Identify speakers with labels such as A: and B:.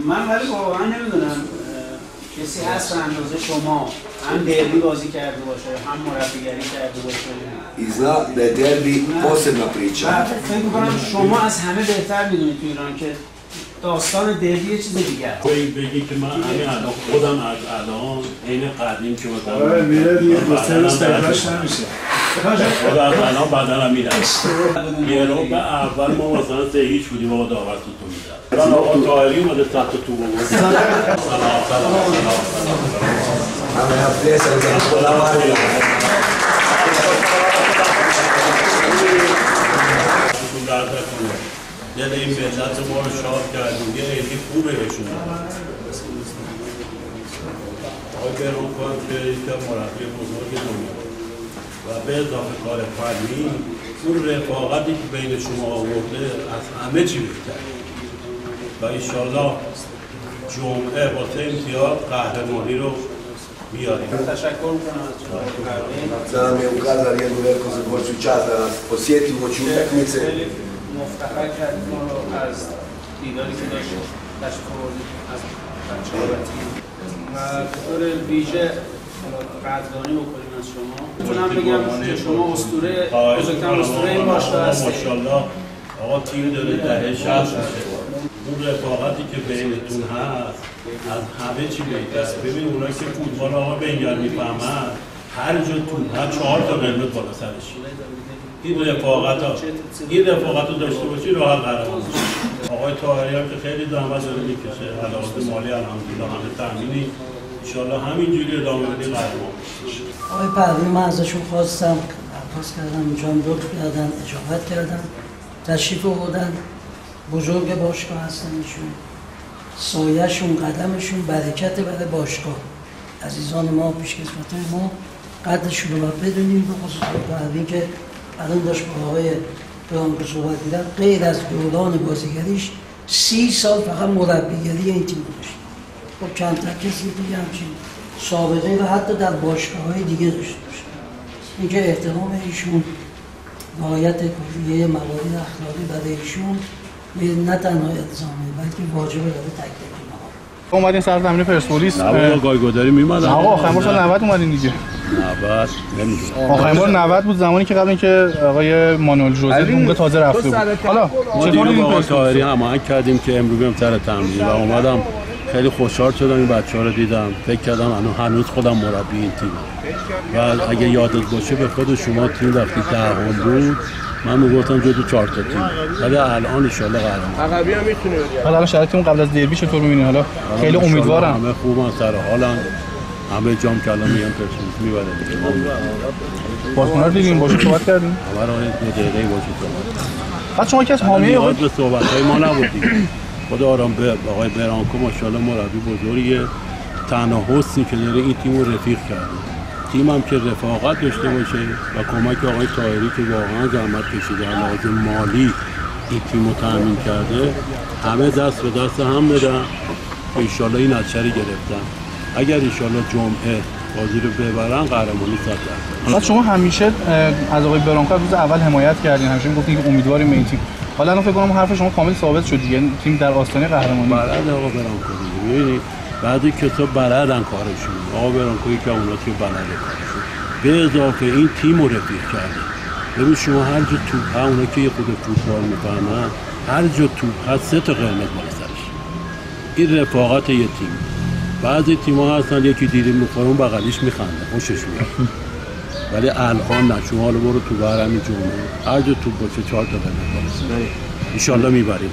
A: من ولی واقعا نمیدونم کسی هست به اندازه شما هم دربی بازی کرده باشه هم مربیگری کرده باشه.
B: I zna da je derbi posebna priča.
A: فکر می‌کنم شما از همه بهتر میدونید تو ایران که داستان دربی یه چیز دیگه است.
C: بگی که من همین الان خودم از الان عین قدیم که مثلا
D: آره میره دیگه دوسترس تایپش نمیشه.
C: خود از الان بدنم میره. یه رو به اول ما مثلا 3-0 بودیم آقا داور تو میزد. الان آقا طاهری اومده 100 تا تو بود. سلام.
B: همه هفته سر خودم
C: دل این ملت ما رو شاد کردیم یه عیدی خوبه بهشون آقای برونکو هم که یک مربی بزرگ دنیا و به اضافه کار فنی اون رفاقتی که بین شما آورده از همه چی بهتر و انشالله جمعه با امتیاز قهرمانی رو بیاریم.
A: تشکر میکنم از
B: da nam je ukazali jednu veliku zadovoljstvu i čast da nas posjeti uoči utakmice.
A: مفتخر کردیم ما رو از دیداری که داشتیم تشریف آوردیم از بچه‌ها و تیم و به طور ویژه قدردانی بکنیم از شما. میتونم بگم که شما اسطوره بزرگترین اسطوره این باشگاه هستید.
C: ماشاءالله آقا تیم داره دهه 60 میشه. اون رفاقتی که بینتون هست از همه چی بهتره. ببین اونایی که فوتبال آقا بنگر میفهمن هر جا توپ هر 4 تا قرمز بالا سرش. این رفاقت رو داشته باشی راحت قهرمان میشی. آقای طاهری هم که خیلی زحمت داره میکشه علاوه مالی الحمدلله همه تامینی ان شاءالله همینجوری ادامه بدی قهرمان میشی.
E: آقای پروین من ازشون خواستم درخواست کردم اینجام لطف کردن اجابت کردن تشریف آوردن بزرگ باشگاه هستن ایشون سایه‌شون قدمشون برکت برای باشگاه عزیزان ما پیشکسوتای ما قدرشون رو بدونیم به خصوص پروین که الان داشت با آقای برانکو صحبت می‌کرد غیر از دوران بازیگریش 30 سال فقط مربیگری این تیم داشت. خب کمتر کسی دیگه همچین سابقه و حتی در باشگاه‌های دیگه داشته باشه. اینکه احترام ایشون رعایت کلیه موارد اخلاقی برای ایشون نه تنها الزامه بلکه واجبه برای تک تک ما.
D: اومدین سر زمین پرسپولیس.
C: آقا گایگداری میمدن.
D: آقا آخرین بار 90 اومدین دیگه.
C: 90 نمیدونم.
D: آخرین بار 90 بود زمانی که قبل اینکه آقای مانوئل جوزه اونجا تازه رفته بود. حالا
C: چطور این با طاهری هماهنگ کردیم که امروز بیام سر تمرین و اومدم خیلی خوشحال شدم این بچه‌ها رو دیدم. فکر کردم هنوز خودم مربی این تیم و اگه یادت باشه به خود شما تیم وقتی 10 بود من میگفتم جزو 4 تا تیم ولی الان ان شاءالله قهرمان.
D: عقبی هم میتونه بیاد. حالا الان شرایطمون قبل از دربی چطور می‌بینی حالا؟ خیلی امیدوارم.
C: همه خوبن سر حالن. همه جام که الان میگن پرسپولیس میبره دیگه.
D: بازیکن رو دیدیم باشه صحبت کردیم.
C: خبر اون دقیقه باشه صحبت.
D: بعد شما که از حامی
C: یاد به صحبت‌های ما نبودید. خدا آرام به آقای برانکو ماشاءالله مربی بزرگیه. تنها حسنی که داره این تیمو رفیق کرده. تیمم که رفاقت داشته باشه و کمک آقای طاهری که واقعا زحمت کشیده علاوه مالی این تیمو تامین کرده همه دست به دست هم بدن که ان این نتیجه رو گرفتن. اگر ان جمعه بازی رو ببرن قهرمانی 100%.
D: بعد شما همیشه از آقای برانکو روز اول حمایت کردین همیشه میگفتین که امیدواریم این تیم. حالا الان فکر کنم حرف شما کامل ثابت شد دیگه تیم در آستانه قهرمانی.
C: بلد آقا برانکو دیگه ببینید بعضی کسا بلدن کارشون. آقا برانکوی که اونا که بلده کارشون به اضافه این تیم رو رفیق کرده. ببین شما هر جا توپ ها اونا که یه خود فوتبال میفهمن هر جا توپ ها 3 تا قرمز بالا سرش. این رفاقت یه تیم. بعضی تیم‌ها هستن یکی دیدیم می‌خوره اون بغلیش میخنده خوشش میاد. ولی الان نه شما حالا برو تو برمی جمعه هر جا توپ باشه 4 تا قرمز بالا سرش. ان شاءالله میبریم.